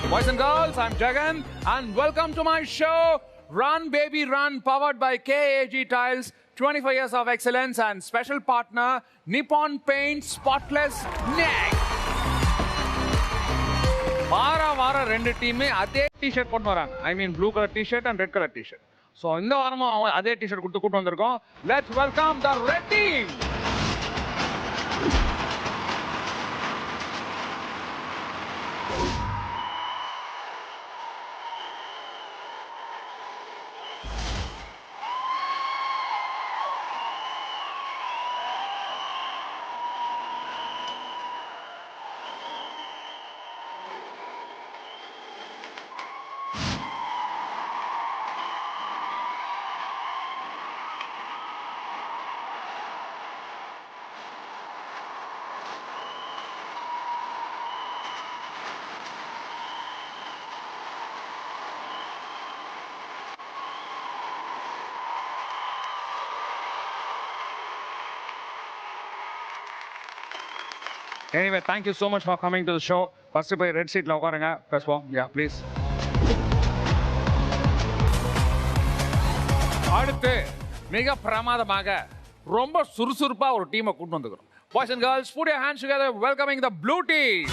Boys and girls, I'm Jagan and welcome to my show Run Baby Run, powered by KAG Tiles, 25 years of excellence and special partner Nippon Paint Spotless Neck. வார ரெண்டு டீமே அதே T-shirt போட்டு வராங்க. I mean blue colour T-shirt and red colour T-shirt. So இந்த வாரமும் அதே T-shirt கொடுத்து கூட்டு வந்திருக்கோம். Let's welcome the red team. Anyway, thank you so much for coming to the show. First போய் ரெட் சீட்ல உட்காருங்க. First one, yeah, please. அடுத்து மிக பிரமாதமாக ரொம்ப சுறுசுறுப்பா ஒரு டீமை கூட்டு வந்துக்கிறோம். Boys and girls, put your hands together, welcoming the blue team.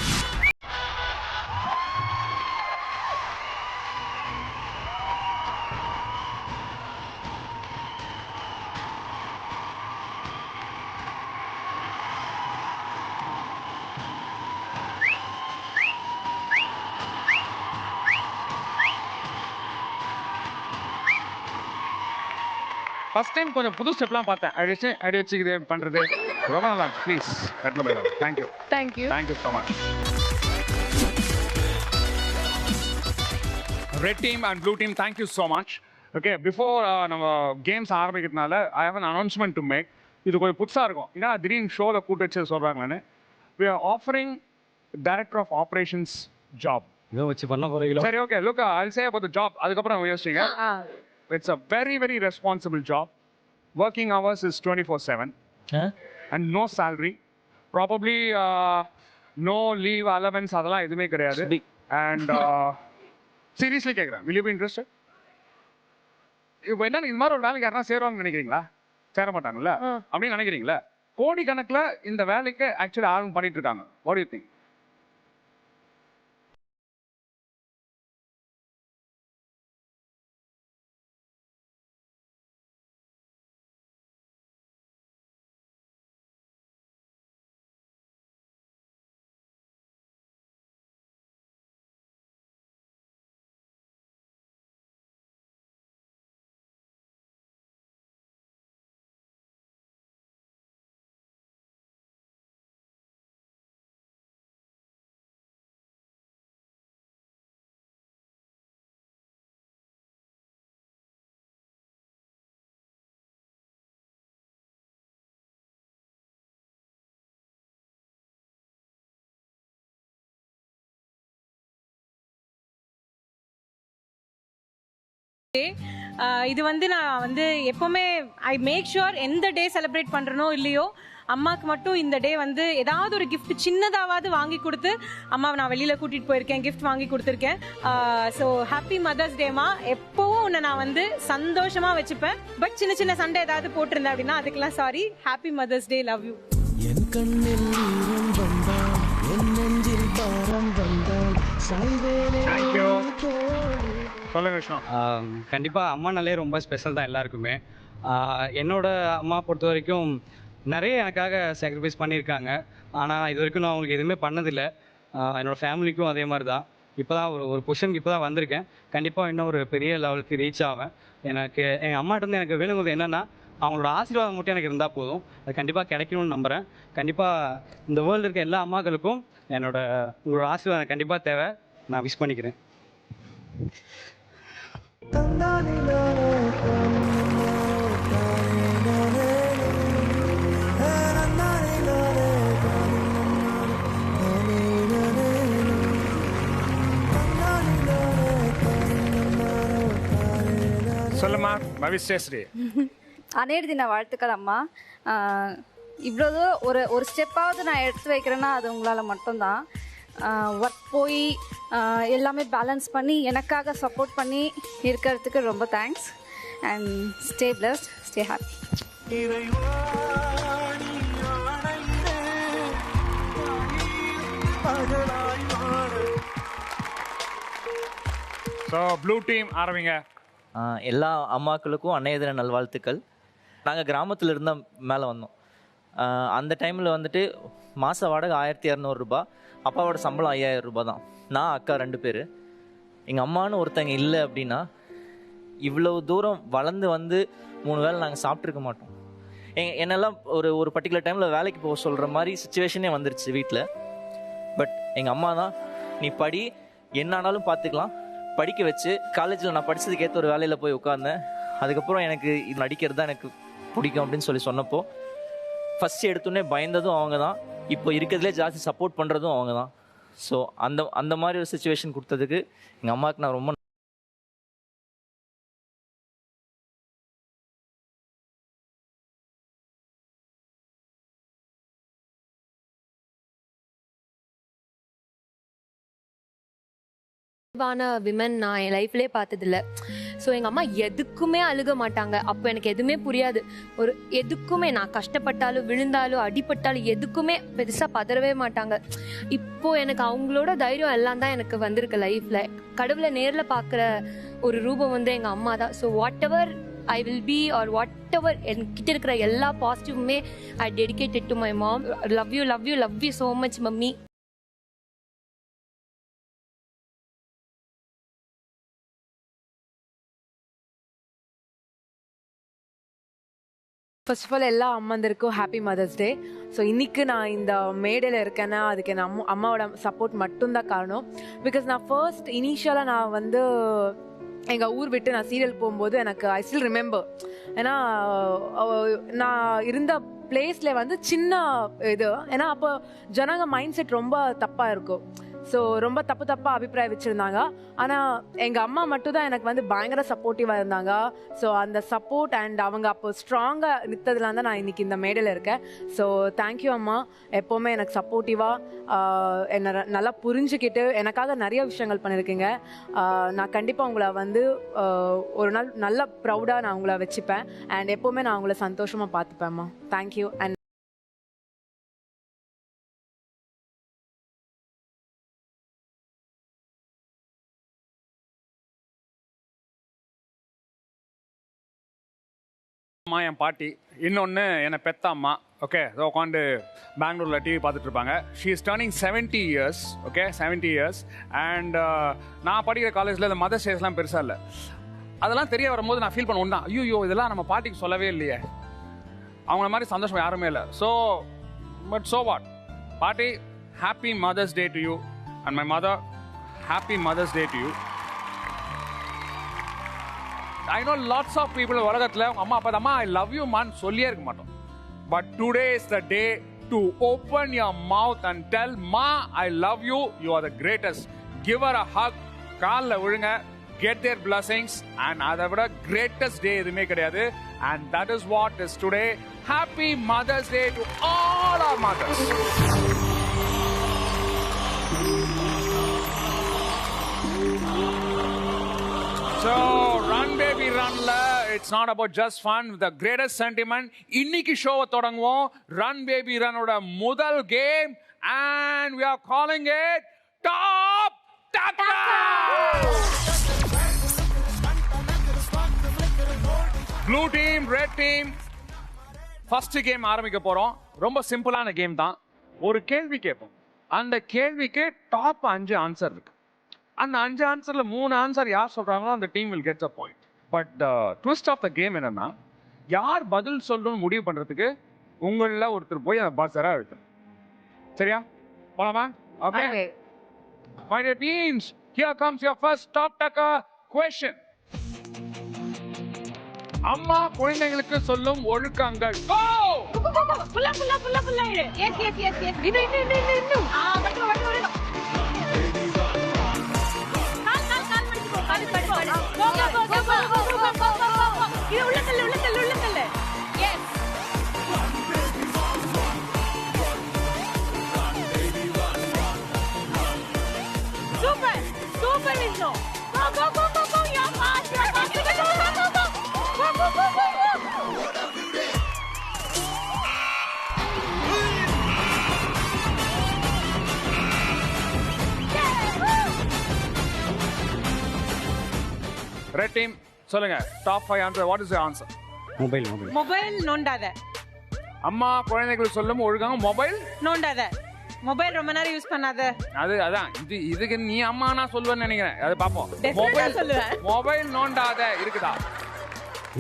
First time கொஞ்சம் புது ஸ்டெப்லாம் பார்த்தேன். அடி வச்சு இது பண்ணுறது ரொம்ப நல்லா. Please thank you thank you so much. Red team and blue team, thank you so much. Okay, before நம்ம கேம்ஸ் ஆரம்பிக்கிறதுனால I have an announcement to make. இது கொஞ்சம் புதுசாக இருக்கும். ஏன்னா திடீர்னு ஷோவில் கூட்டு வச்சு சொல்கிறாங்களான்னு. We are offering director of operations job. இதை வச்சு பண்ண போகிறீங்களா? சரி, okay, look I'll say about the job. அதுக்கப்புறம் யோசிச்சிங்க. It's a very, very responsible job. Working hours is 24/7 and no salary. Probably no leave allowance, அதெல்லாம் எதுவுமே கிடையாது. And seriously கேட்குறேன், will you be interested? இப்போ என்ன இந்த மாதிரி ஒரு வேலைக்கு யாரா சேருவாங்கன்னு நினைக்கிறீங்களா? சேர மாட்டாங்கல்ல அப்படின்னு நினைக்கிறீங்களா? கோடி கணக்கில் இந்த வேலைக்கு ஆக்சுவலி ஆர்வம் பண்ணிட்டு இருக்காங்க. What do you think? இது நான் எப்போவுமே ஐ மேக் ஷுர் எந்த டே செலிப்ரேட் பண்ணுறனோ இல்லையோ அம்மாவுக்கு மட்டும் இந்த டே ஏதாவது ஒரு கிஃப்ட் சின்னதாவது வாங்கி கொடுத்து அம்மாவை நான் வெளியில் கூட்டிகிட்டு போயிருக்கேன், கிஃப்ட் வாங்கி கொடுத்துருக்கேன். ஸோ ஹாப்பி மதர்ஸ் டேமா. எப்போவும் உன்னை நான் சந்தோஷமாக வச்சுப்பேன். பட் சின்ன சின்ன சண்டை ஏதாவது போட்டிருந்தேன் அப்படின்னா அதுக்கெல்லாம் sorry. Happy mother's day, love you. கண்டிப்பாக அம்மானாலே ரொம்ப ஸ்பெஷல் தான் எல்லாருக்குமே. என்னோட அம்மா பொறுத்த வரைக்கும் நிறைய எனக்காக சாக்ரிஃபைஸ் பண்ணியிருக்காங்க. ஆனால் இது வரைக்கும் நான் அவங்களுக்கு எதுவுமே பண்ணதில்லை. என்னோடய ஃபேமிலிக்கும் அதே மாதிரி தான். இப்போ தான் ஒரு பொசிஷனுக்கு இப்போ தான் வந்திருக்கேன். கண்டிப்பாக இன்னும் ஒரு பெரிய லெவலுக்கு ரீச் ஆவேன். எனக்கு எங்கள் அம்மாட்ட எனக்கு வேணுங்கிறது என்னென்னா அவங்களோட ஆசீர்வாதம் மட்டும் எனக்கு இருந்தால் போதும். அது கண்டிப்பாக கிடைக்கணும்னு நம்புகிறேன். கண்டிப்பாக இந்த வேர்ல்டு இருக்க எல்லா அம்மாக்களுக்கும் உங்களோட ஆசீர்வாதம் கண்டிப்பாக தேவை. நான் விஷ் பண்ணிக்கிறேன். சொல்லுமா மவிஸ்ரீ. அனைத்து தின வாழ்த்துக்கள் அம்மா. இவ்வளோ ஒரு ஸ்டெப்பாவது நான் எடுத்து வைக்கிறேன்னா அது உங்களால் மட்டும்தான். ஒர்க் போய் எல்லாமே பேலன்ஸ் பண்ணி எனக்காக சப்போர்ட் பண்ணி இருக்கிறதுக்கு ரொம்ப thanks. And stay blessed, stay happy. So blue team ஆரம்பிங்க. எல்லா அம்மாக்களுக்கும் அன்னைய தின நல்வாழ்த்துக்கள். நாங்கள் கிராமத்தில் இருந்தால் மேலே வந்தோம். அந்த டைமில் வந்துட்டு மாத வாடகை 1200 அப்பாவோட சம்பளம் 5000 ரூபா தான். நான் அக்கா 2 பேர். எங்கள் அம்மானு ஒருத்தங்க இல்லை அப்படின்னா இவ்வளோ தூரம் வளர்ந்து வந்து 3 வேளை நாங்கள் சாப்பிட்ருக்க மாட்டோம். என்னெல்லாம் ஒரு பர்டிகுலர் டைமில் வேலைக்கு போக சொல்கிற மாதிரி சுச்சுவேஷனே வந்துருச்சு வீட்டில். பட் எங்கள் அம்மா தான், நீ படி, என்ன ஆனாலும் பார்த்துக்கலாம், படிக்க வச்சு காலேஜில் நான் படித்ததுக்கு ஏற்ற ஒரு வேலையில் போய் உட்காந்தேன். அதுக்கப்புறம் எனக்கு இது நடிக்கிறது தான் எனக்கு பிடிக்கும் அப்படின்னு சொன்னப்போ ஃபஸ்ட்டு எடுத்தோடனே பயந்ததும் அவங்க தான். இப்போ இருக்கிறதுலே ஜாஸ்தி சப்போர்ட் பண்ணுறதும் அவங்க தான். ஸோ அந்த மாதிரி ஒரு சுச்சுவேஷன் கொடுத்ததுக்கு எங்கள் அம்மாவுக்கு நான் ரொம்ப விமன் நான் என் லைஃப்லேயே பார்த்ததில்ல. ஸோ எங்கள் அம்மா எதுக்குமே அழுக மாட்டாங்க. அப்போ எனக்கு எதுவுமே புரியாது. எதுக்குமே நான் கஷ்டப்பட்டாலும் விழுந்தாலும் அடிபட்டாலும் எதுக்குமே பெருசாக பதறவே மாட்டாங்க. இப்போது எனக்கு அவங்களோட தைரியம் எல்லாம் தான் எனக்கு வந்திருக்கு லைஃப்பில். கடவுளை நேரில் பார்க்குற ஒரு ரூபம் வந்து எங்கள் அம்மா தான். So whatever I will be are whatever என்கிட்ட இருக்கிற எல்லா பாசிட்டிவுமே I dedicated to my mom. Love you love you love you so much mummy. First of all எல்லா அம்மாந்தருக்கும் ஹாப்பி மதர்ஸ் டே. ஸோ இன்றைக்கி நான் இந்த மேடையில் இருக்கேன்னா அதுக்கு என் அம்மாவோட சப்போர்ட் மட்டும்தான் காரணம். பிகாஸ் நான் ஃபர்ஸ்ட் இனிஷியலாக நான் வந்து எங்கள் ஊர் விட்டு நான் சீரியல் போகும்போது எனக்கு ஐ ஸ்டில் ரிமெம்பர். ஏன்னா நான் இருந்த பிளேஸில் வந்து சின்ன இது, ஏன்னா அப்போ ஜனங்க மைண்ட் செட் ரொம்ப தப்பாக இருக்கும். ஸோ ரொம்ப தப்பாக அபிப்பிராயம் வச்சுருந்தாங்க. ஆனால் எங்கள் அம்மா மட்டும் தான் எனக்கு வந்து பயங்கர சப்போர்ட்டிவாக இருந்தாங்க. ஸோ அந்த சப்போர்ட் அண்ட் அவங்க அப்போ ஸ்ட்ராங்காக நிற்றதுலாம் தான் நான் இன்றைக்கி இந்த மேடையில் இருக்கேன். ஸோ தேங்க்யூ அம்மா, எப்போவுமே எனக்கு சப்போர்ட்டிவாக என்னை நல்லா புரிஞ்சுக்கிட்டு எனக்காக நிறைய விஷயங்கள் பண்ணியிருக்கீங்க. நான் கண்டிப்பாக உங்களை வந்து ஒரு நாள் நல்ல ப்ரௌடாக நான் உங்களை வச்சுப்பேன். அண்ட் எப்போவுமே நான் உங்களை சந்தோஷமாக பார்த்துப்பேன்மா. தேங்க்யூ. அண்ட் அம்மா என் பாட்டி, இன்னொன்று என்னை பெத்த அம்மா. ஓகே, ஸோ உட்காந்து பெங்களூரில் டிவி பார்த்துட்டு இருப்பாங்க. She is turning 70 years. Okay, 70 years. And நான் படிக்கிற காலேஜில் இந்த மதர்ஸ் டேஸ்லாம் பெருசாக இல்லை. அதெல்லாம் தெரிய வரும்போது நான் ஃபீல் பண்ண ஒன்றா, ஐயோ இதெல்லாம் நம்ம பாட்டிக்கு சொல்லவே இல்லையே, அவங்கள மாதிரி சந்தோஷம் யாருமே இல்லை. ஸோ பட் ஸோ வாட், பாட்டி, happy mother's day to you. And my mother, happy mother's day to you. I know lots of people உலகத்துல அம்மா அப்பா அம்மா I love you man சொல்லியே இருக்க மாட்டோம். But today is the day to open your mouth and tell ma I love you, you are the greatest. Give her a hug, கால்ல விழுங்க, get their blessings. And அதை விட greatest day எதுவுமே கிடையாது. And that is what is today. Happy Mother's Day to all our mothers. So run baby runல it's not about just fun, the greatest sentiment. இன்னைக்கு ஷோவை தொடங்குவோம் run baby runோட முதல் game and we are calling it Top Taka. Blue team, red team, first game ஆரம்பிக்க போறோம். ரொம்ப சிம்பிளான game தான். ஒரு கேள்வி கேட்போம், அந்த கேள்விக்கு டாப் 5 ஆன்சர் இருக்கு. அந்த 5 ஆன்சர்ல 3 ஆன்சர் யார் சொல்றாங்களோ அந்த team will get a point. But twist of the game என்னன்னா, யார் பதில் சொல்லணும்னு முடிவு பண்றதுக்கு உங்கள ஒருத்தர் போய் அந்த பஸரை அழுத்தணும். சரியா? போலாமா? Okay. My dear teams, here comes your first Top Taka question. அம்மா குழந்தைகளுக்கு சொல்லும் ஒழுக்கங்கள். Go! புல்லா. Yes. இன்னும். வட்டு. இது உள்ள தள்ளு. Yes. Super Vishnu go go go go go யா boss go go go go go red team சொல்லுங்க top 5 answer. What is your answer? Mobile நோண்டாத. அம்மா குழந்தைகளுக்கு சொல்லும் ஒழுங்காக மொபைல் நோண்டாத. மொபைல் ரொம்ப நேரம் யூஸ் பண்ணாத. அதான் இதுக்கு நீ அம்மா நான் சொல்லுவேன்னு நினைக்கிறேன். அது பாப்போம். மொபைல் சொல்லுவேன். மொபைல் நோண்டாத இருக்குதா?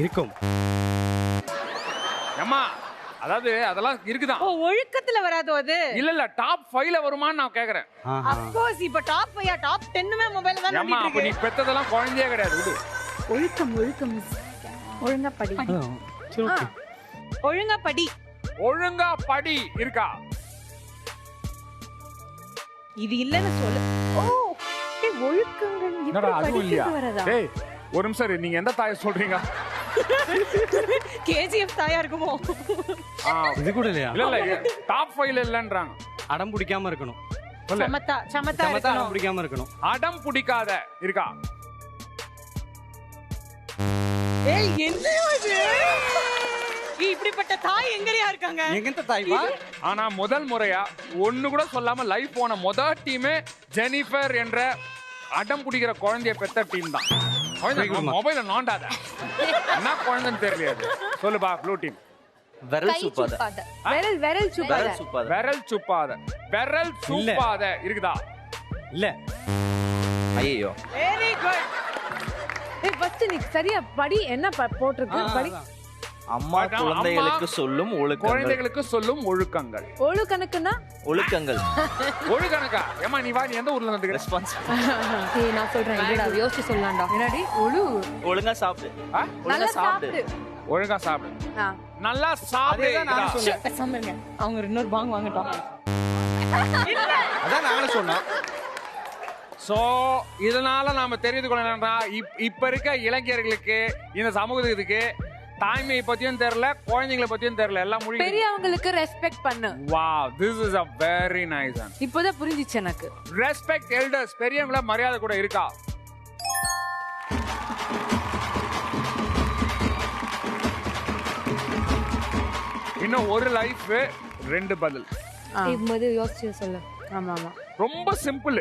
இருக்கும். அம்மா அதாவது அதெல்லாம் இருக்குதா? ஓ ஒழுக்கத்துல வராதோ அது? இல்ல டாப் 5ல வருமான்னு நான் கேக்குறேன். ஆஃப் கோர்ஸ் இப்ப டாப் 5 டாப் 10மே மொபைல்ல தான் அம்மா அப்ப நீ பெத்ததெல்லாம் குழந்தையே கிடையாது. விடு. ஒழுக்கம் ஒழுங்கா படி. ஒழுங்கா படி. ஒழுங்கா படி இருக்கா? இது இல்லன்னு சொல்லு. ஓ ஒழுக்கங்கள் என்னடா இப்படி அதுவும் இல்லையா? படிக்கிறது வரதா? டேய் ஒரு நிமிஷம் நீங்க எந்த தாயை சொல்றீங்க? கேஜிஎஃப் தாயா இருக்குமோ? இது கூட இல்லையா? இல்ல டாப் 5ல இல்லன்றாங்க. அடம் பிடிக்காம இருக்கணும். சமத்தா சமத்தா அடம் இருக்கணும். பிடிக்காம இருக்கணும். அடம் பிடிக்காத இருக்கா? ஏய் என்ன இது? இப்படிப்பட்ட தாய் எங்கறியா இருக்காங்க? எங்கந்த தாய்மா? ஆனா முதல் முறையா ஒண்ணு கூட சொல்லாம லைவ் போன முதல் டீமே ஜெனிஃபர் என்ற அடம் பிடிக்கிற குழந்தைய பெத்த டீம் தான். மொபைல நோண்டாத. என்ன குழந்தைன்னு தெரியலையாது. சொல்லுப்பா ப்ளூ டீம். விரல் சுப்பாத. விரல் சுப்பாத. விரல் சுப்பாத. விரல் சுப்பாத இருக்குதா? இல்ல. ஐயோ. Very good. ஏய் ஃபர்ஸ்ட் நீ சரியா படி. என்ன போட்டுருக்கு படி. அம்மா குழந்தைகளுக்கு சொல்லும் ஒழுக்கங்கள். குழந்தைகளுக்கு சொல்லும் ஒழுக்கங்கள். ஒழுக்கணக்குனா ஒழுக்கங்கள். ஒழுக்கணக்கா? ஏமா நீ வா, நீ எந்த ஊர்ல இருந்து? ரெஸ்பான்ஸ். ஏய் நான் சொல்றேன் இல்லடா யோசிச்சு சொல்லலாம்டா. என்னடி ஒழுங்கா சாப்பிடு. நல்லா ஒழுங்கா சாப்பிடு. ஒழுங்கா சாப்பிடு. ஆ நல்லா சாப்பிடு. நான் சொன்னேன். பேசாம இருங்க. அவங்க இன்னொரு பாங் வாங்கட்டும். அதான் நாங்களும் சொன்னோம். சோ இதனால நாம தெரிந்து கொள்ள என்னன்னா இப்ப இருக்க இளைஞர்களுக்கு இந்த சமூகத்துக்கு தாய்மையை பத்தியும் தெரியல, குழந்தைங்களை பத்தியும் தெரியல. எல்லாம் முடியும். பெரியவங்களுக்கு ரெஸ்பெக்ட் பண்ணு. Wow, this is a very nice one. இப்போதான் புரிஞ்சிச்சு எனக்கு. Respect elders. பெரியவங்கள மரியாதை கூட இருக்கா? இன்னும் ஒரு லைஃப் ரெண்டு பதில். இப்போது யோசிச்சு சொல்லு. ஆமா ஆமா ரொம்ப சிம்பிள்.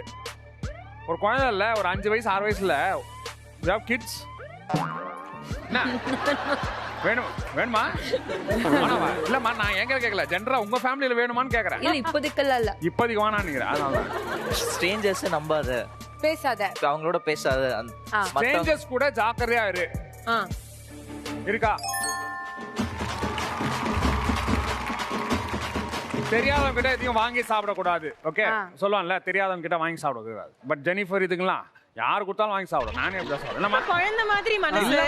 ஒரு குழந்தை இல்ல, ஒரு 5 வயசு 6 வயசுல கிட்ஸ் வேணுமா? இல்லம்மா நான் எங்க கேட்கல, ஜெனரலா உங்க ஃபேமிலில வேணுமான்னு கேக்குறேன். இல்ல இப்போதைக்கெல்லாம் இல்ல. இப்போதைக்கு வேணான்னு அதனால ஸ்ட்ரேஞ்சர்ஸ் நம்பாத, பேசாத, அவங்களோட பேசாத. ஸ்ட்ரேஞ்சர்ஸ் கூட ஜாக்கிரதையா இரு. இருக்கா? தெரியாதவங்க கிட்ட எதையும் வாங்கி சாப்பிடக்கூடாது. ஓகே சொல்லுவான்ல, தெரியாதவங்க கிட்ட வாங்கி சாப்பிடக்கூடாது. பட் ஜெனிஃபர் இதுங்களாம் யாரு கொடுத்தாலும் வாங்கி சாப்பிடும். நானே எப்படி சாப்பிடுறேன்? குழந்தை மாதிரி மனசு,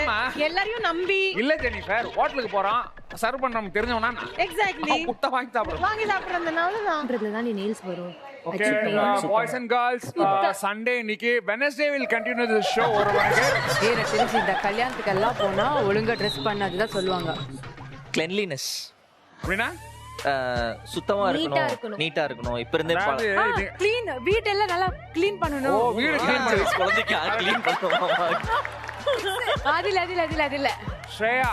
எல்லாரையும் நம்பி. இல்ல ஜெனிஃபர், ஹோட்டலுக்கு போறான், சர்வ் பண்றவங்க தெரிஞ்சவனா எக்ஸாக்ட்லி குட்ட வாங்கி சாப்பிடுறோம். வாங்கி சாப்பிடுறதுனால தான் நீ நெயில்ஸ் வரும். Okay, boys and girls, Sunday இன்னைக்கு, Wednesday will continue this show. ஒரு வாங்க எனக்கு தெரிஞ்சு இந்த கல்யாணத்துக்கு எல்லாம் போனா ஒழுங்கா ட்ரெஸ் பண்ணதுதான் சொல்லுவாங்க. கிளென்லினஸ் அப்படின்னா சுத்தமா இருக்கணும், நீட்டா இருக்கணும். இப்ப இருந்தே க்ளீன், வீட்டெல்லாம் நல்லா க்ளீன் பண்ணணும். ஓ வீடு க்ளீன் பண்ணி குழந்தைக்கு க்ளீன் பண்ணுவாங்க. அதில ஸ்ரேயா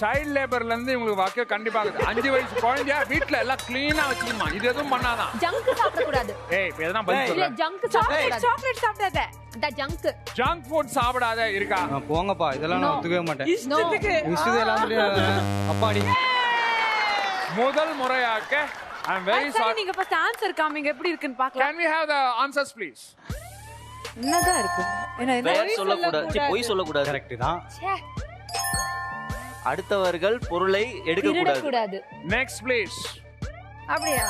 சைல்ட் லேபர்ல இருந்து உங்களுக்கு வாக்க கண்டிப்பா 5 வயசு குழந்தையா வீட்ல எல்லாம் க்ளீனா வச்சுக்குமா. இது எதுவும் பண்ணாதான். ஜங்க் சாப்பிட கூடாது. ஏய் இப்ப எதனா பதில் இல்ல சொல்ற. ஜங்க் சாப்பிட சாக்லேட் சாப்பிடாத. த ஜங்க் ஃபுட் சாப்பிடாத இருக்கா? போங்கப்பா, இதெல்லாம் நான் ஒத்துக்கவே மாட்டேன். இஷ்டத்துக்கு எல்லாம் அப்பாடி. முதல் முறையாக்க I am very sorry. நீங்க ஃபர்ஸ்ட் ஆன்சர் காமிங்க, எப்படி இருக்குன்னு பார்க்கலாம். Can we have the answers please? என்னதான் இருக்கு? என்ன சொல்லக்கூடாது, போய் சொல்லக்கூடாது. கரெக்ட் தான். அடுத்தவர்கள் பொருளை எடுக்க கூடாது. Next please. அப்படியே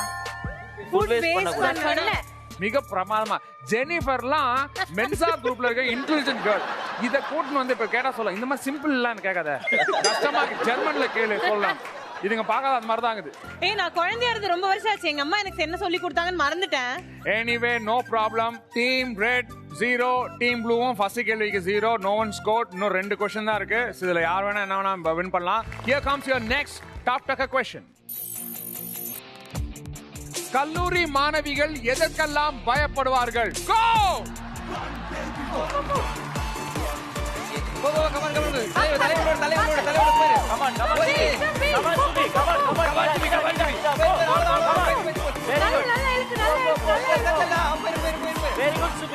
ஃபுட் வேஸ்ட் பண்ண கூடாது. மிக பிரமாதமா ஜெனிஃபர்லாம் மென்சா குரூப்ல இருக்க இன்டெலிஜென்ட் கேர்ள். இத கூட்டிட்டு வந்து இப்ப கேட்டா சொல்ல, இந்த மாதிரி சிம்பிள் இல்லன்னு கேட்காத, கஷ்டமா ஜெர்மன்ல கேளு சொல்லலாம். இதுங்க பார்க்காத அது மாதிரி தான் இருக்குது. ஏய் நான் குழந்தையா இருந்து ரொம்ப வருஷம் ஆச்சு, எங்க அம்மா எனக்கு என்ன சொல்லி கொடுத்தாங்கன்னு மறந்துட்டேன். Anyway no problem. Team red 0, team ப்ளூவும் ஃபர்ஸ்ட் கேள்விக்கு 0, நோ ஒன் ஸ்கோர்ட். இன்னும் 2 क्वेश्चन தான் இருக்கு. இதுல யார் வேணா என்ன வேணா வின் பண்ணலாம். Here comes your next top டக்க क्वेश्चन. கல்லூரி மாணவிகள் எதற்கெல்லாம் பயப்படுவார்கள்? Go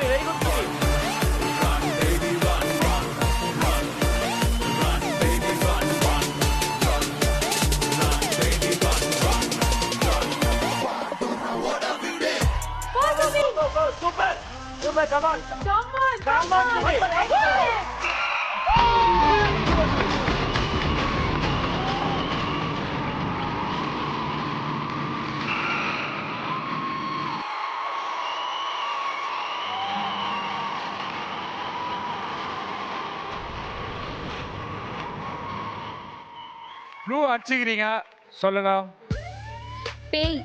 very good Subi. Super! Super, come on! Come on, blue அடிச்சுக்கிறீங்க சொல்லுங்க. பேய்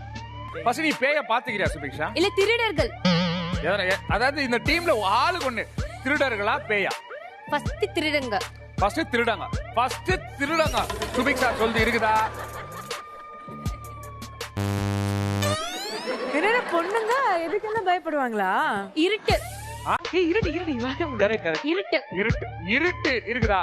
ஃபர்ஸ்ட் நீ பேய பாத்துக்கிறியா சுபிக்ஷா? இல்ல திருடர்கள். அதாவது இந்த டீம்ல ஆளுக்கு ஒண்ணு திருடர்களா பேயா? ஃபர்ஸ்ட் திருடங்க. ஃபர்ஸ்ட் திருடங்க. ஃபர்ஸ்ட் திருடங்க. சுபிக்ஷா சொல்லுது இருக்குதா? என்ன பொண்ணுங்க எதுக்கெல்லாம் பயப்படுவாங்களா? இருட்டு. ஏய் இருட்டு இருட்டு வாங்க. Correct correct. இருட்டு. இருட்டு இருட்டு இருக்குதா?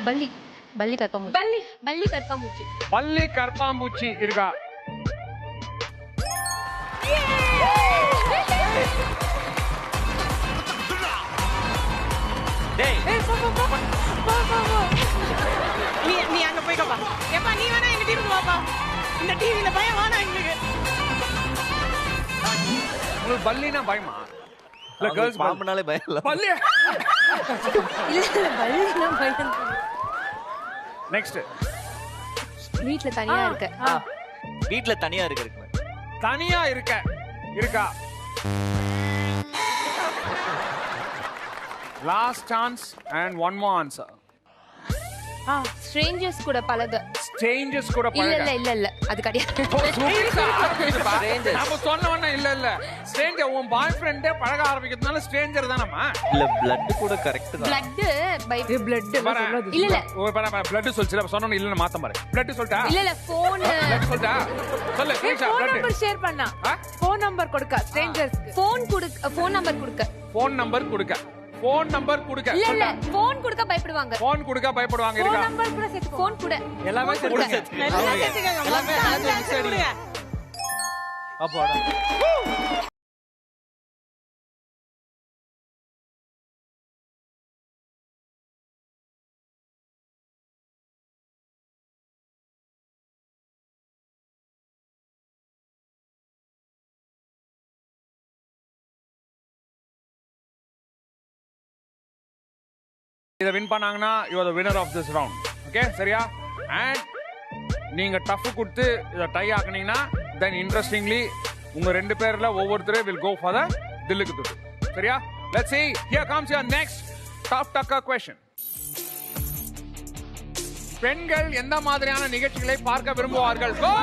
பல்லி பல்லி கற்பாம்பூச்சி. பல்லி பல்லி கற்பாம்பூச்சி. பல்லி கற்பாம்பூச்சி இருக்கா? டேய் நீ அங்க போய்க்கப்பா. ஏப்பா நீ வேணா எங்க டீமுக்கு வாப்பா. இந்த டிவில பயம் வேணாம் எங்களுக்கு. உங்களுக்கு பல்லினா பயமா? இல்ல கேர்ள்ஸ் பாம்புனாலே பயம் இல்ல. பல்லி. இல்ல பல்லினா பயம். நெக்ஸ்ட். வீட்ல தனியா இருக்க. வீட்ல தனியா இருக்கு. தனியா இருக்கா? Last chance and one more answer. Strangers கூட பழக. ஸ்ட்ரேஞ்சர்ஸ் கூட இல்ல பழக. இல்ல இல்ல இல்ல அது கிடையாது. நம்ம சொன்னவன இல்ல இல்ல ஸ்ட்ரேஞ்சர் உன் பாய் ஃப்ரெண்டே பழக ஆரம்பிக்கிறதுனால ஸ்ட்ரேஞ்சர் தானம்மா. இல்ல blood கூட கரெக்ட் தான். blood பை blood இல்ல இல்ல ஓ பரா blood சொல்லிச்சு சொன்னவன இல்லன்னு மாத்த பாரு. blood சொல்லிட்டா? இல்ல இல்ல போன் blood சொல்லிட்டா? சொல்லு Stranger phone blood. Number share பண்ணா. ஃபோன் நம்பர் கொடுக்க ஸ்ட்ரேஞ்சர்ஸ்க்கு. ஃபோன் கொடுக்க. ஃபோன் நம்பர் கொடுக்க. ஃபோன் நம்பர் கொடுக்க. ஃபோன் நம்பர் கொடுக்க. இல்ல இல்ல ஃபோன் கொடுக்க பயப்படுவாங்க. ஃபோன் கொடுக்க பயப்படுவாங்க இருக்கா? ஃபோன் நம்பர் கூட சேர்த்து. ஃபோன் கூட. எல்லாமே கொடுங்க. எல்லாம் சேர்த்துக்கங்க. எல்லாமே மொத்தம் கொடுங்க. அப்போடா. இத வின் பண்ணாங்கன்னா you are the winner of this round. Okay சரியா? and நீங்க டஃப் கொடுத்து இத டை ஆக்குனீங்கன்னா then interestingly உங்க ரெண்டு பேர்ல ஒவ்வொருத்தரே will go for the Dhilluku துட்டு. சரியா? let's see, here comes your next tough tucker question. பெண்கள் எந்த மாதிரியான நிகழ்ச்சிகளை பார்க்க விரும்புவார்கள்? Go!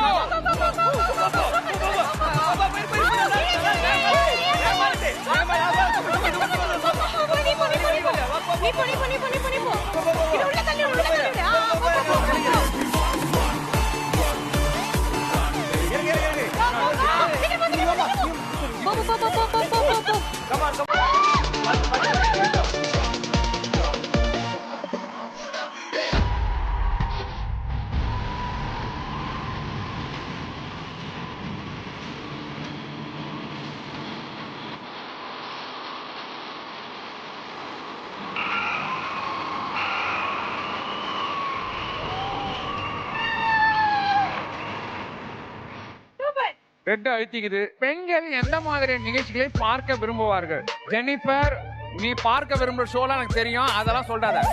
ரெட் அழுத்திக்குது. பெண்கள் எந்த மாதிரி நிகழ்ச்சிகளை பார்க்க விரும்புவார்கள்? ஜெனிஃபர் நீ பார்க்க விரும்புற ஷோலாம் எனக்கு தெரியும், அதெல்லாம் சொல்றாத.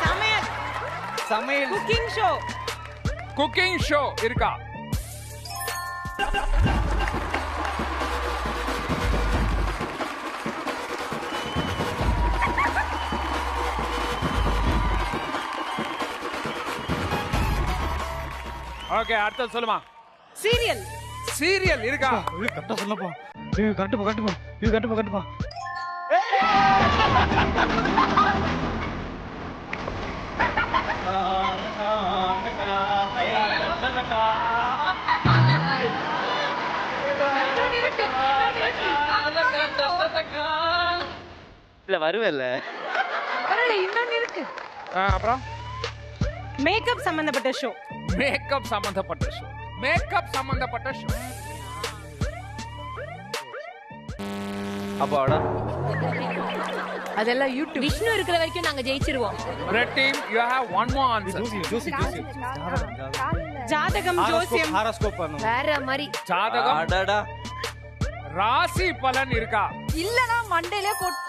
சமையல். சமையல். Cooking show. குக்கிங் ஷோ இருக்கா? ஓகே அடுத்து சொல்லுமா. சீரியல். சீரியல் இருக்கா? கரெக்டா சொல்லப்பா. கரெக்டுப்பா. இல்ல வருவேல்ல. பரவாயில்ல இன்னொன்னு இருக்கு. அப்புறம் மேக்கப் சம்பந்தப்பட்ட ஷோ. மேக்கப் சம்பந்தப்பட்ட ஷோ. மேக்கப் சம்பந்தப்பட்ட ஷோ. அப்பாடா. அதெல்லாம் யூடியூப். விஷ்ணு இருக்கிற வரைக்கும் நாங்க ஜெயிச்சிருவோம். Red team, you have one more answer. ஜாதகம், ஜோசியம், ஹாரோஸ்கோப் பண்ணுவோம். வேற மாதிரி. ஜாதகம், அடடா. ராசி பலன் இருக்கா? இல்லனா மண்டேலே boat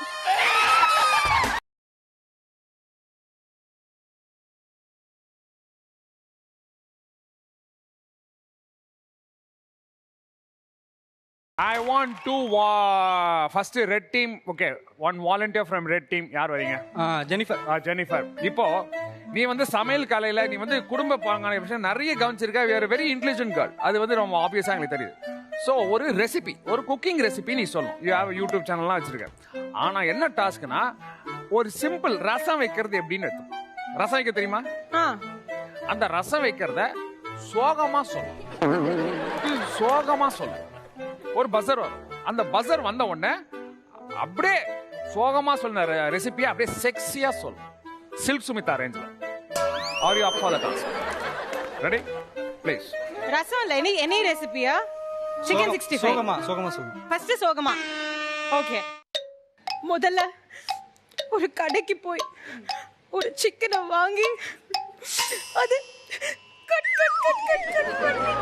I want to first red team. Okay, one volunteer from red team. யார் வரீங்க? ஜெனிஃபர். ஜெனிஃபர். இப்போ நீ வந்து சமையல் கலையில நீ வந்து குடும்ப பாங்கான விஷயம் நிறைய கவனிச்சிருக்க. வேற வெரி இன்டெலிஜென்ட் கேர்ள். அது வந்து ரொம்ப ஆப்வியஸா எனக்கு தெரியுது. ஸோ ஒரு ரெசிபி, ஒரு குக்கிங் ரெசிபி நீ சொல்லணும். யூ ஹேவ் யூடியூப் சேனல்லாம் வச்சிருக்க. ஆனா என்ன டாஸ்க்னா ஒரு சிம்பிள் ரசம் வைக்கிறது எப்படின்னு எடுத்து. ரசம் வைக்க தெரியுமா? அந்த ரசம் வைக்கிறத சோகமா சொல்லணும். சோகமா சொல்லணும். ஒரு பஸர் வரும். அந்த பஸர் வந்த உடனே அப்படியே சோகமா சொன்ன ரெசிபியை அப்படியே செக்ஸியா சொல்லும். சில்க் சுமிதா ரேஞ்சில். Are you up for the task? Ready? Please. ரசம் இல்ல, எனி ரெசிபியா? சிக்கன் 65. சோகமா சொல்லுங்க. ஃபர்ஸ்ட் சோகமா. ஓகே. முதல்ல ஒரு கடைக்கு போய் ஒரு சிக்கனை வாங்கி அது cut cut cut cut cut பண்ணி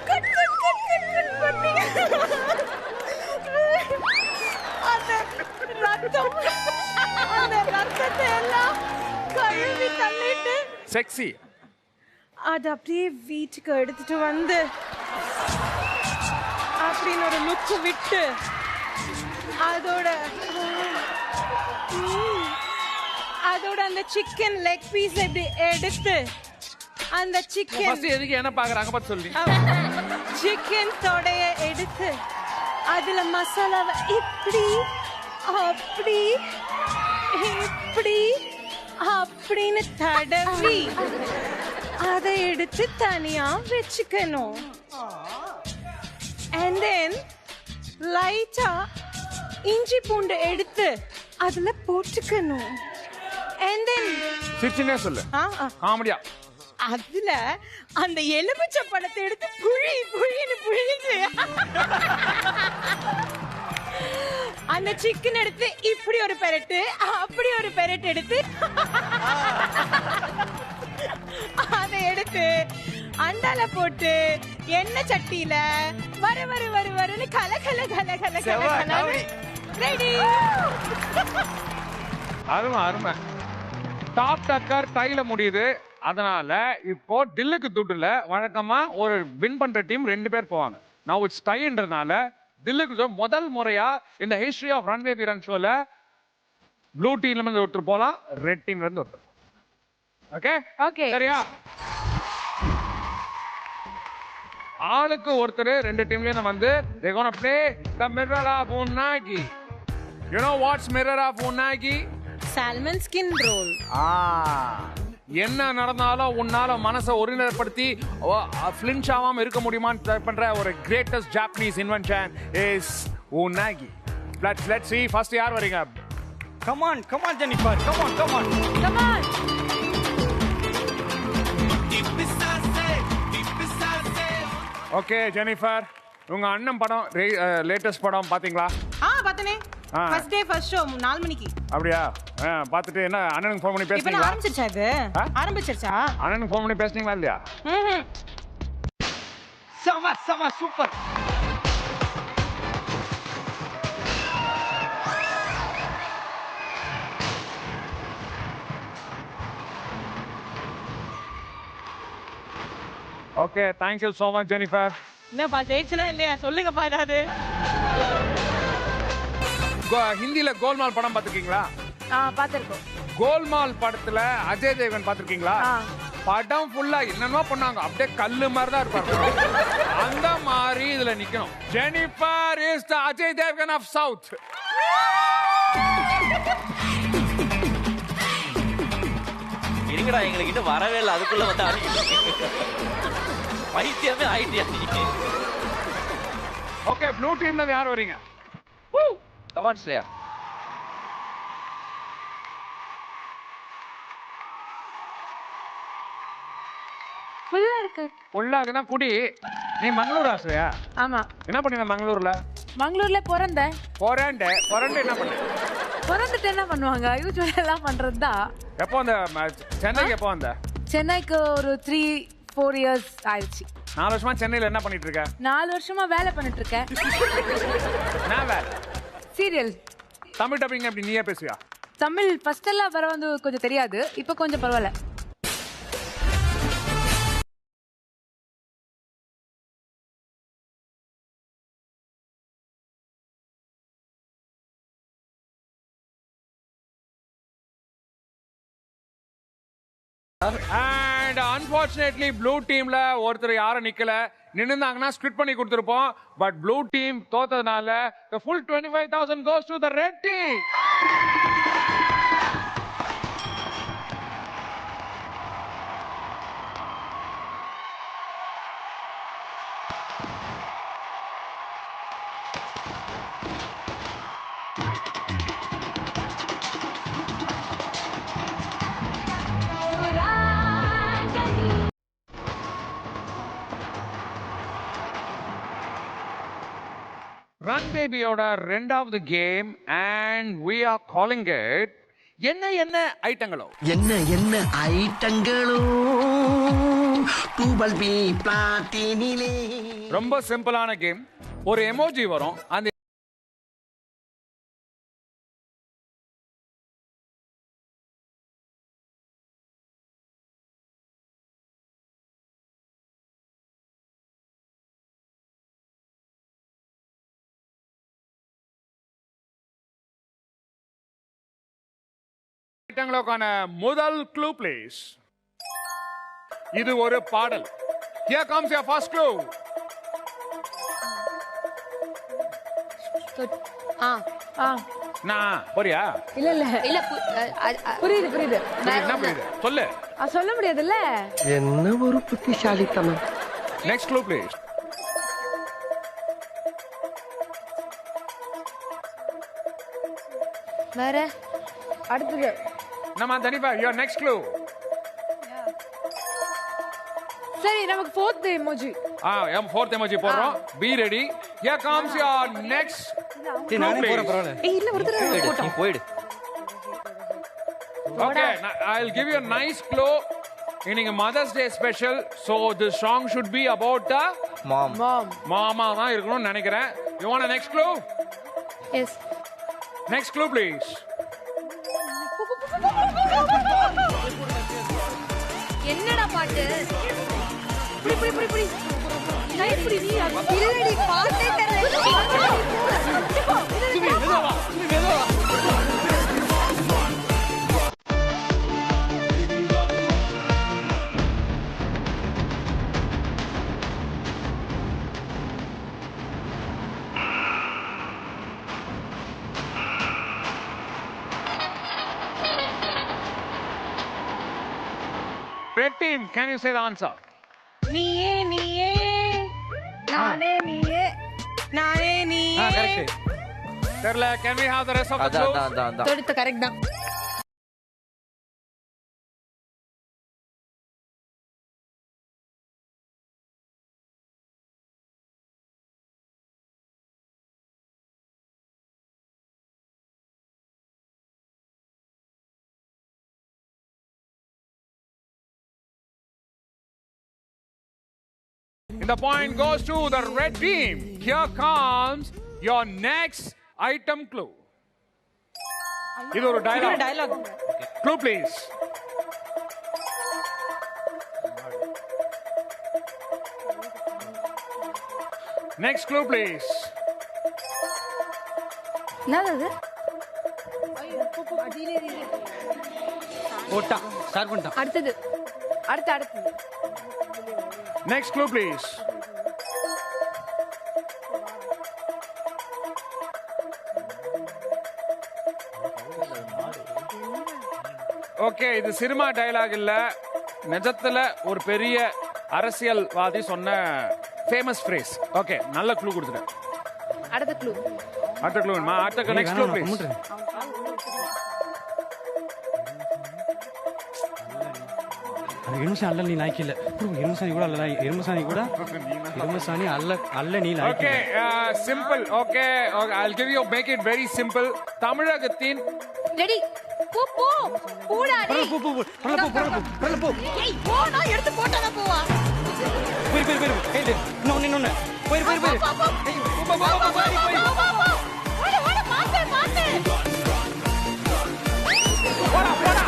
cut cut cut cut cut பண்ணி அந்த ரத்தத்தை எல்லாம் கழுவி தள்ளிட்டு செக்ஸி. அது அப்படியே வீட்டுக்கு எடுத்துட்டு வந்து அப்படின்னு ஒரு லுக்கு விட்டு அதோட அந்த சிக்கன் லெக் பீஸ் எப்படி எடுத்து அந்த சிக்கன் ஃபர்ஸ்ட் எதுக்கு என்ன பாக்குறாங்க பார்த்து சொல்லி. சிக்கன் தொடைய எடுத்து அதுல மசாலாவை இப்படி அப்படி இப்படி அப்படின்னு தடவி அதை எடுத்து தனியா வச்சுக்கணும். and then லைட்டா இஞ்சி பூண்டு எடுத்து அதுல போட்டுக்கணும். and then சிரிச்சுனே சொல்லு. காமெடியா. அதுல அந்த எலுமிச்சை பழத்தை எடுத்து புழின்னு புழிஞ்சு அந்த சிக்கன் எடுத்து இப்படி ஒரு பெரட்டு அப்படி ஒரு பெரட்டு எடுத்து அதை எடுத்து அண்டால போட்டு எண்ணெய் சட்டியில வருன்னு கல ரெடி. அருமை. டாப் டக்கர் டைல முடியுது. அதனால இப்போ டில்லுக்கு துட்டுல வழக்கமா ஒரு வின் பண்ற டீம் 2 பேர் போவாங்க. நான் இட்ஸ் டைன்றதுனால தில்லுக்கு முதல் முறையா இந்த ஹிஸ்டரி ஆஃப் ரன்வே வீரன் ஷோல ப்ளூ டீம்ல இருந்து ஒருத்தர் போலாம், ரெட் டீம்ல இருந்து ஒருத்தர். ஓகே ஓகே சரியா? ஆளுக்கு ஒருத்தர் 2 டீம்லயும் வந்து they gonna play the mirror of unagi. You know what's mirror of unagi? salmon skin roll. என்ன நடந்தாலும் உன்னால மனசை ஒருநிலைப்படுத்தி ஃபிளின்ச் ஆகாம இருக்க முடியுமான்னு ட்ரை பண்ற ஒரு greatest Japanese invention is unagi. Let's see first யார் வரீங்க? Come on Jennifer. Come on. Okay Jennifer, உங்க அண்ணன் படம் லேட்டஸ்ட் படம் பாத்தீங்களா? பார்த்தனே. ஃபர்ஸ்ட் டே ஃபர்ஸ்ட் ஷோ 4 மணிக்கு. அப்படியா? பார்த்துட்டு என்ன அண்ணனுக்கு ஃபோன் பண்ணி பேசுனீங்களா? இப்போ ஆரம்பிச்சிருச்சா இது? ஆரம்பிச்சிருச்சா? அண்ணனுக்கு ஃபோன் பண்ணி பேசுனீங்களா இல்லையா? செம super. Okay, thank you so much Jennifer. என்னப்பா ஜெயிச்சனா இல்லையா சொல்லுங்கப்பா ஏதாவது. ஹிந்தில கோல்மால் படம் பார்த்திருக்கீங்களா? பார்த்திருக்கோம். கோல்மால் படத்துல அஜய் தேவன் பார்த்திருக்கீங்களா? படம் ஃபுல்லா என்னென்னமோ பண்ணாங்க, அப்படியே கல்லு மாதிரி தான் இருப்பாங்க. அந்த மாதிரி இதுல நிக்கணும். ஜெனிஃபர் இஸ் தி அஜய் தேவன் ஆஃப் சவுத். இருங்கடா, எங்களுக்கு இன்னும் வரவே இல்லை, அதுக்குள்ள வந்து பைத்தியமே ஆயிட்டியா? ஓகே, ப்ளூ டீம்ல யார் வரீங்க? Come on, Shreya. ஃபுல்லா இருக்கு. உள்ளாக்குனா குடி. நீ மங்களூர் ஆசையா? ஆமா. என்ன பண்ணுவ மங்களூர்ல? மங்களூர்ல பிறந்தேன். பிறண்டு என்ன பண்ண? பிறந்துட்டு என்ன பண்ணுவாங்க? யூசுவலா எல்லாம் பண்றது தான். எப்போ அந்த சென்னைக்கு எப்போ வந்த? சென்னைக்கு ஒரு 3-4 இயர்ஸ் ஆயிடுச்சு. 4 வருஷமா சென்னையில என்ன பண்ணிட்டு இருக்க? 4 வருஷமா வேலை பண்ணிட்டு இருக்கேன். என்ன வேலை? சீரியல். தமிழ் டப்பிங் எப்படி நீயே பேசுவியா? தமிழ் ஃபர்ஸ்ட் எல்லாம் வர வந்து கொஞ்சம் தெரியாது, இப்போ கொஞ்சம் பரவாயில்ல. And unfortunately blue teamல ஒருத்தர் யாரும் நிக்கல. நின்னுந்தாங்கன்னா ஸ்ப்ளிட் பண்ணி கொடுத்திருப்போம். பட் blue team தோத்ததனால the full 25,000 goes to the red team. Run Babyயோட ரெண்டாவது game and we are calling it என்ன ஐட்டங்களோ. என்ன ஐட்டங்களோ டூபல் பி பிளாட்டினிலே. ரொம்ப சிம்பிளான கேம். ஒரு எமோஜி வரும். அந்த ஐட்டங்களுக்கான முதல் க்ளூ ப்ளீஸ். இது ஒரு பாடல். Here comes your first clue. நான் போறியா? இல்ல புரியுது. என்ன புரியுது? சொல்லு. சொல்ல முடியாதுல்ல. என்ன ஒரு புத்திசாலித்தனம். Next clue please. வேற அடுத்தது நம்ம தனிப்பா your next clue. சரி, நமக்கு fourth emoji. fourth emoji போடுறோம். Be ready. Here comes your next. நானே போறேன் பரவாயில்ல. இல்ல ஒருத்தர் நீ போயிடு. Okay, I'll give you a nice clue. இன்னைக்கு Mother's Day special, so the song should be about the மாம். மாமா தான் இருக்கணும்னு நினைக்கிறேன். You want a next clue? Yes. Next clue please. என்னடா பாட்டு? புடி நீ இல்லடி பாட்டே தெரியல. Red team, can you say the answer? நீயே நானே நீயே. கரெக்ட். தெரியல. Can we have the rest of the clues? அதான். தொடுத்த கரெக்ட் தான். The point goes to the red team. Here comes your next item clue. இது ஒரு dialogue. Clue please. Next clue please. என்னது? போட்டா ஸ்டார்ட் பண்ணிட்டான். அடுத்தது. Next clue please. ஓகே, இது சினிமா டயலாக் இல்ல, நிஜத்துல ஒரு பெரிய அரசியல்வாதி சொன்ன ஃபேமஸ் ஃப்ரேஸ். ஓகே, நல்ல க்ளூ கொடுத்துட்டேன். அடுத்த க்ளூ வேணுமா? அடுத்த நெக்ஸ்ட் க்ளூ ப்ளீஸ். அது எருமசாணி அல்ல நீ லாய்க்கு இல்லை எருமசாணி கூட அல்ல எருமசாணி கூட எருமசாணி அல்ல நீ லாய்க்கு okay simple okay I'll give you make it very simple தமிழகத்தின் ரெடி போ போ போடா டேய் போ ஏய் போ நான் எடுத்து போட்டத போவா போய் ஏய் இன்னொன்னு போய் ஓட பாத்து போடா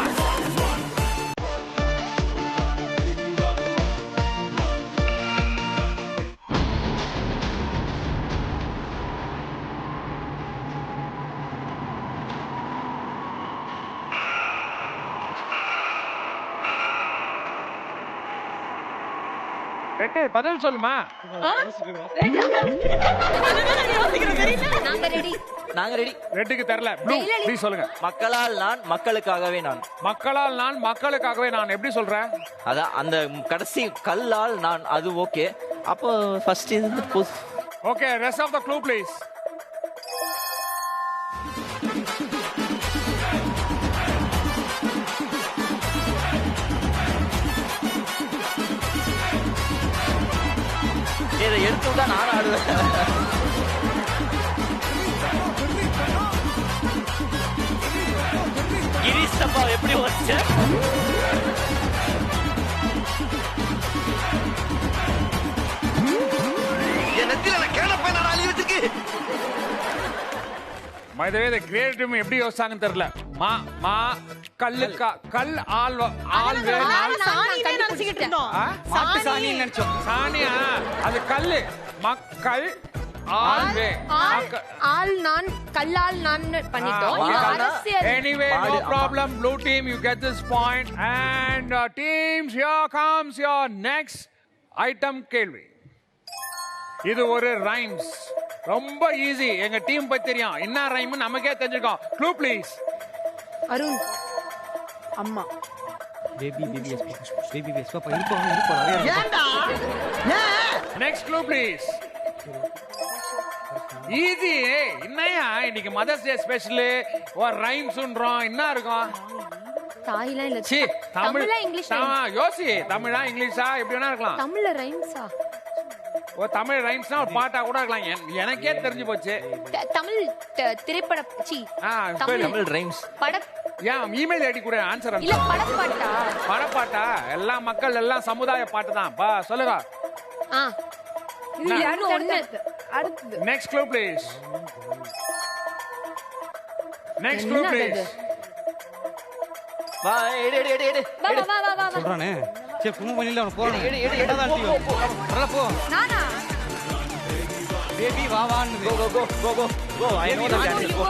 பதில் சொல்லுமா நாங்க ரெடி ரெட்டுக்கு தெரியல ப்ளூ ப்ளீஸ் சொல்லுங்க மக்களால் நான் மக்களுக்காகவே நான் மக்களால் நான் மக்களுக்காகவே நான் எப்படி சொல்றேன் அதான் அந்த கடைசி கல்லால் நான் அது ஓகே அப்போ ஃபர்ஸ்ட் இது okay rest of the clue please இதை எடுத்து தான் நான் ஆடுவேன் கிரீஷ் அப்பா எப்படி வச்ச மைதவே இந்த கிரியேட்டிவ் எப்படி யோசிச்சாங்கன்னு தெரியல மா மா கல்லுக்கா கல் ஆல் ஆல் வே சாணினே நினைச்சிட்டு இருந்தோம் மாட்டு சாணின்னு நினைச்சோம் சாணியா அது கல்லு மக்கள் ஆல் வே ஆல் நான் கல்லால் நான் பண்ணிட்டோம் அரசியல் anyway no problem blue team you get this point and teams here comes your next item கேள்வி இது ஒரு ரைம்ஸ் ரொம்ப ஈஸி எங்க டீம் பத்தி தெரியும் என்ன ரைம் நமக்கே தெரிஞ்சிருக்கோம் க்ளூ ப்ளீஸ் அருண் அம்மா பேபி பாப்பா இருப்போம் ஏண்டா நெக்ஸ்ட் க்ளூ ப்ளீஸ் ஈஸி என்னையா இன்னைக்கு மதர்ஸ் டே ஸ்பெஷல் ஒரு ரைம்ஸ்ன்றோம் என்ன இருக்கும் தாய்லாம் இல்ல சி தமிழ்ல இங்கிலீஷ் யோசி தமிழா இங்கிலீஷா எப்படி வேணா இருக்கலாம் தமிழ்ல ரைம்ஸா ஒரு தமிழ் ரைம்ஸ்னா ஒரு பாட்டா கூட இருக்கலாம் எனக்கே தெரிஞ்சு போச்சு தமிழ் திரைப்பட தமிழ் ரைம்ஸ் பட ஏன் இமெயில் ஐடி கூட ஆன்சர் இல்ல படப்பாட்டா படப்பாட்டா எல்லா மக்கள் எல்லாம் சமுதாய பாட்டு தான் பா சொல்லுங்க இது அடுத்து next clue please next clue please வா எடு வா சொல்றானே சே புமு பண்ணில அவன போறானே எடாதான் டீ வரல போ நானா பேபி வா வான்னு go I know the chance go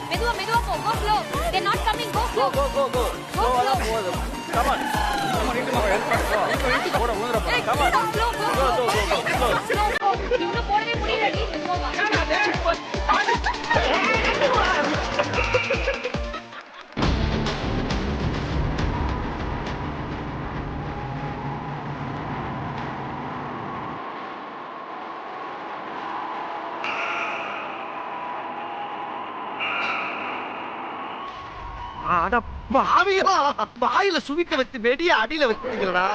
மெதுவா go slow they're not coming go slow go slow come on come on go இவன போடவே முடியலடி அட பாவிகளா வாயில சுவிக்க வச்சு வெடிய அடியில வச்சிட்டீங்களா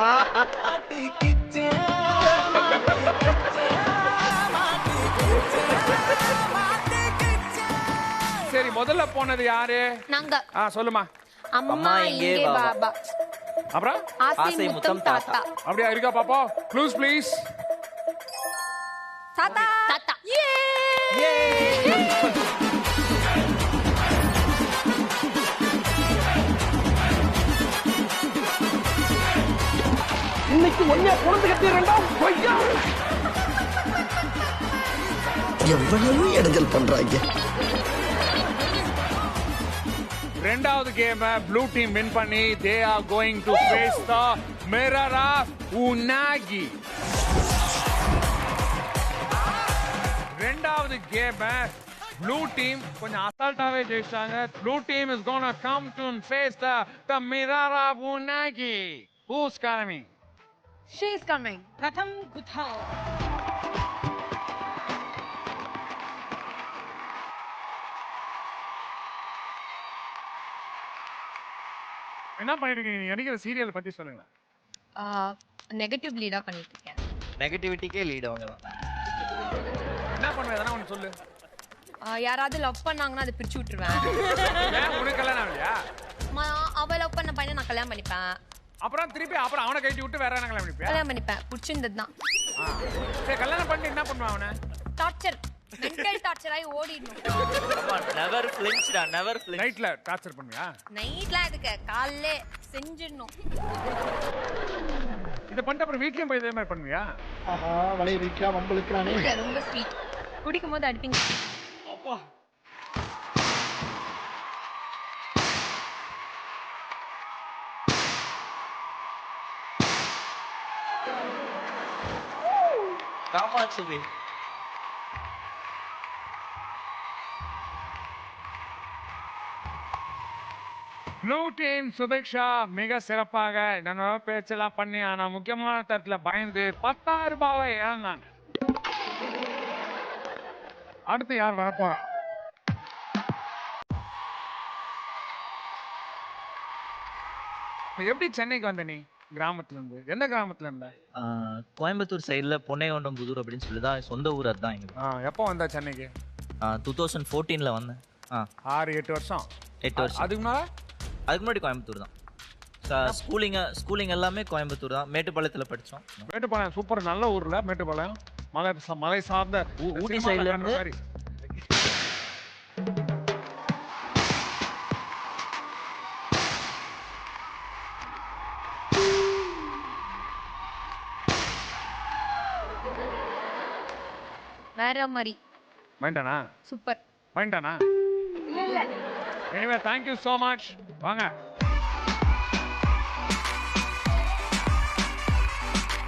சரி முதல்ல போனது யாரு நாங்க சொல்லுமா அம்மா இங்கே பாபா அப்புறம் ஆசை முத்தம் தாத்தா அப்படியே இருக்கா பாப்பா க்ளூஸ் ப்ளீஸ் தாத்தா யே இன்னைக்கு ஒன்னே குழந்தை கட்டி ரெண்டாம் கொய்யா எவ்வளவு இடங்கள் பண்றாங்க ரெண்டாவது கேம் ப்ளூ டீம் வின் பண்ணி they are going to face the mirror of Unagi ரெண்டாவது கேம் ப்ளூ டீம் கொஞ்சம் அசால்ட்டாவே ஜெயிச்சாங்க blue team is gonna come to face the mirror of Unagi who's coming she is coming प्रथम कुथाओ என்ன பண்ணிருக்கீங்க நீங்க நடிக்கிற சீரியல் பத்தி சொல்லுங்க. நெகட்டிவ் லீடா பண்ணிட்டு இருக்கேன். நெகட்டிவிட்டிக்கே லீட் அவங்க தான். என்ன பண்ணுவ எதனா ஒன்று சொல்லு. யாராவது லவ் பண்ணாங்கன்னா அதை பிரிச்சு விட்டுருவேன். உனக்கு கல்யாணம் ஆகலையா? அவ லவ் பண்ண பையனை நான் கல்யாணம் பண்ணிப்பேன். அப்புறம் திருப்பி அப்புறம் அவனை கட்டி விட்டு வேற என்ன கல்யாணம் பண்ணிப்பியா? கல்யாணம் பண்ணிப்பேன். பிடிச்சிருந்தது தான். சரி கல்யாணம் பண்ணி என்ன பண்ணுவான் அவனை? டார்ச்சர், மென்டல் டார்ச்சர் ஆகி ஓடிடணும். Never ஃபிளின்ச்டா, never ஃபிளின்ச். நைட்ல டார்ச்சர் பண்ணுவியா? நைட்லாம் எதுக்கு, காலையிலே செஞ்சிடணும். இதை பண்ணிட்டு அப்புறம் வீட்லயும் போய் இதே மாதிரி பண்ணுவியா? ஆஹா வளைய வைக்கிறா வம்பளுக்குறானே. ரொம்ப ஸ்வீட். குடிக்கும் போது அடிப்பீங்க. அப்பா காமாட்சுவி. ப்ளூ டீம் சுபிக்ஷா மிக சிறப்பாக என்னோட பேச்செல்லாம் பண்ணி ஆனா முக்கியமான தரத்துல பயந்து 10,000 ரூபாவை இழந்தாங்க. அடுத்து யார் வரப்பா? எப்படி சென்னைக்கு வந்த நீ? கிராமத்துல இருந்து எந்த கிராமத்துல இருந்த? கோயம்புத்தூர் சைடில் பொன்னையொண்டம்புதூர் அப்படின்னு சொல்லி தான் சொந்த ஊர். அதுதான் எங்களுக்கு. எப்போ வந்த சென்னைக்கு? 2014 வந்தேன். 6-8 வருஷம். 8 வருஷம். அதுக்கு முன்னாடி? அதுக்கு முன்னாடி கோயம்புத்தூர் தான். ஸ்கூலிங் எல்லாமே கோயம்புத்தூர் தான். மேட்டுப்பாளையத்தில் படித்தோம். மேட்டுப்பாளையம் சூப்பர், நல்ல ஊர்ல மேட்டுப்பாளையம். மலை சார்ந்த ஊட்டி சைடுல இருந்து வேற மாதிரி. மைண்டானா? சூப்பர். மைண்டானா? Anyway thank you so much. வாங்க.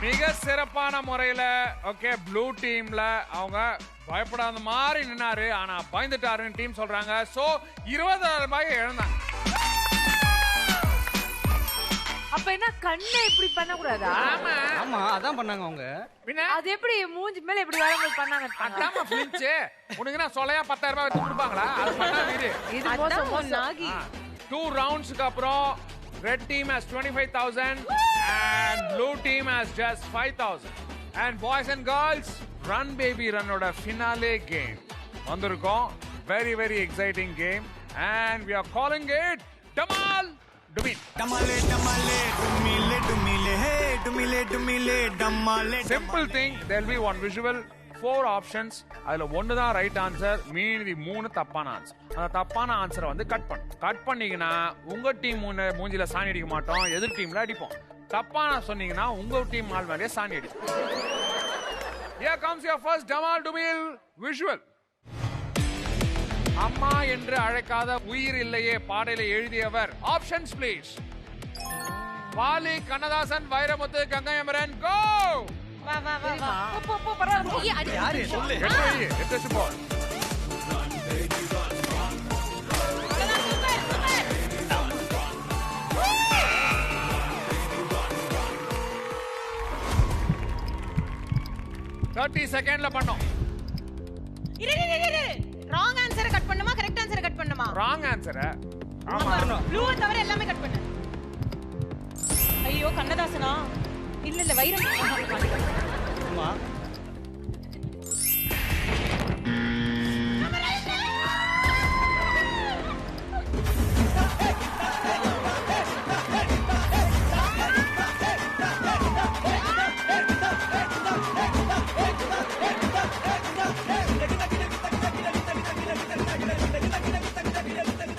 மிக சிறப்பான முறையில் ஓகே ப்ளூ டீம்ல அவங்க பயப்படாத மாதிரி நின்னாரு, ஆனா பயந்துட்டாருன்னு டீம் சொல்றாங்க. சோ 20,000 ரூபாய் இழந்தாங்க. அப்ப என்ன கண்ணை இப்படி பண்ண கூடாதா? ஆமா அதான் பண்ணாங்க அவங்க. பின்ன அது எப்படி மூஞ்சி மேல இப்படி வரும்போது பண்ணாங்க? அதாம ஃபிளின்ச். உனக்கு நான் சொல்லையா 10,000 ரூபாய் எடுத்து கொடுப்பாங்களா? அது பண்ணாது இது. இது மோசம் நாகி. 2 ரவுண்ட்ஸ்க்கு அப்புறம் red team has 25,000 and blue team has just 5,000. And boys and girls, Run Baby Run oda finale game vandirukkom. Very very exciting game and we are calling it Dhamal Dumil. Damale damale dumile dumile hey dumile dumile damale. Simple thing, there will be one visual, 4 options. அதுல ஒன்னு தான் right answer, மீதி 3 தப்பான answer. அந்த தப்பான ஆன்சரை வந்து cut பண்ணீங்கன்னா உங்க டீம் மூஞ்சில சாணி அடிக்க மாட்டோம், எதிர் டீம்ல அடிப்போம். தப்பான சொன்னீங்கன்னா உங்க டீம் ஆள் மேலே சாணி அடிப்போம். Here comes your first Dhamal Dumil visual. அம்மா என்று அழைக்காத உயிர் இல்லையே பாடலை எழுதியவர். Options please. Vaali, Kannadasan, Vairamuthu, Gangai Amaran. Go. வா வா வா வா. போ பரவாயில்லை. யாரு சொல்லு. எட்டு போல். செகண்ட்ல பண்ணோம். ராங் ஆன்சரை கட் பண்ணுமா கரெக்ட் ஆன்சரை கட் பண்ணுமா? ராங் ஆன்சரை. ஆமா ப்ளூ தவிர எல்லாமே கட் பண்ணு. ஐயோ கண்ணதாசனா? இல்ல வைரம். ஆமா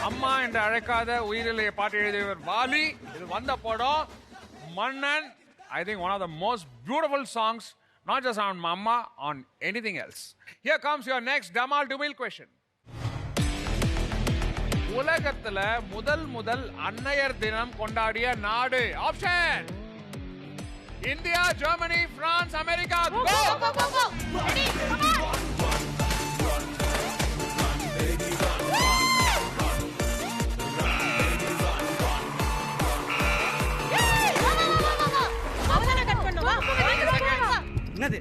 அம்மா என்று அழைக்காத உயிரிலேயே பாட்டு எழுதியவர் வாலி. இது வந்த படம் மன்னன். I think one of the most beautiful songs, not just on Mama, on anything else. Here comes your next Dhamal Dumil question. உலகத்துல முதல் அன்னையர் தினம் கொண்டாடிய நாடு. Option India, Germany, France, America. Go! Ready? Come on. என்னது?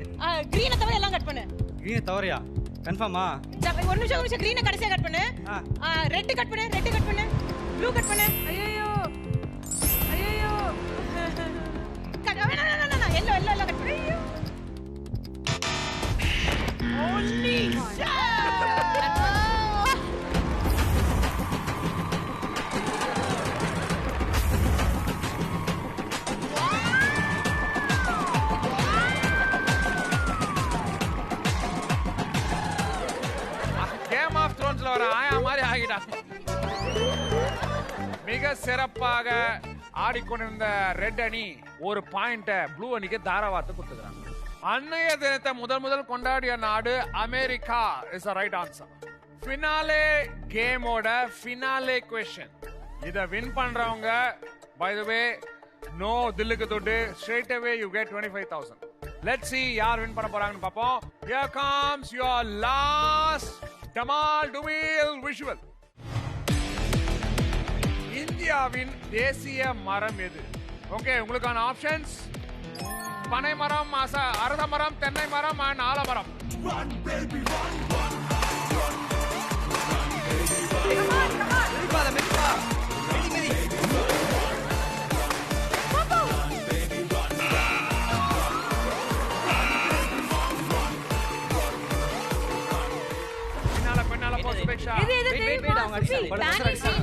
கிரீனை தவிர எல்லாம் cut பண்ணு. கிரீனை தவறையா? கன்ஃபார்மா? ஒரு நிமிஷம் கிரீனை கடைசியா கட் பண்ணு. ரெட் கட் பண்ணு, ப்ளூ கட் பண்ணு. ஐயோ பக்கத்துல வர ஆயா மாதிரி ஆகிட்டாங்க. மிக சிறப்பாக ஆடிக்கொண்டிருந்த ரெட் அணி ஒரு பாயிண்ட ப்ளூ அணிக்கு தாராவாத்து கொடுத்துக்கிறாங்க. அன்னைய தினத்தை முதல் கொண்டாடிய நாடு America is the right answer. Finale கேமோட ஃபினாலே क्वेश्चन. இத வின் பண்றவங்க by the way no Dhilluku தொட்டு straight away you get 25,000. Let's see யார் வின் பண்ண போறாங்கன்னு பாப்போம். Here comes your last Damal Dumil visual. இந்தியாவின் தேசிய மரம் எது? ஓகே, உங்களுக்கான ஆப்ஷன்ஸ் பனை மரம், அரச மரம், தென்னை மரம் அண்ட் ஆலமரம்.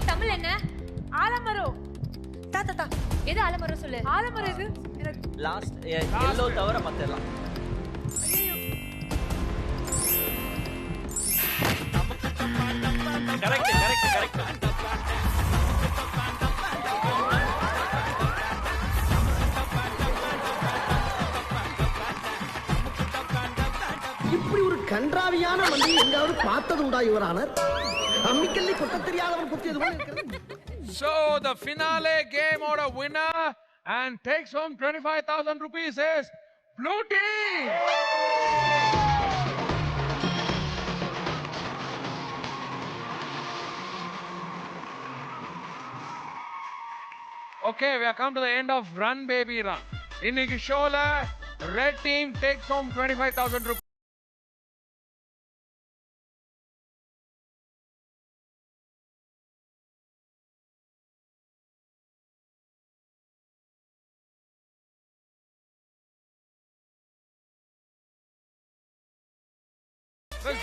தமிழ் என்ன? ஆலமரம். தாத்தா எது ஆலமரம் சொல்லு. ஆலமரம் எது? லாஸ்ட் எல்லோ தவிர மத்தெல்லாம். கரெக்ட். இப்படி ஒரு கன்றாவியான மண்டி எங்காவது பார்த்தது உண்டா யுவரானர்? அம்மிக்கல்லை கொட்ட தெரியாதவன் குத்தியது போல இருக்கிறது. So the finale game order winner and takes home 25,000 rupees is Blue Team. Okay, we have come to the end of Run Baby Run. இன்னைக்கு ஷோல Red Team takes home 25,000 rupees.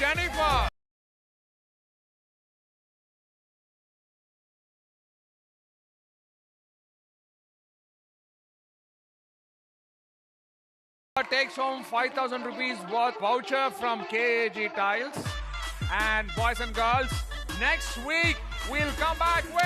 Jennifer. Takes home 5,000 rupees worth voucher from KAG Tiles. And boys and girls, next week we'll come back with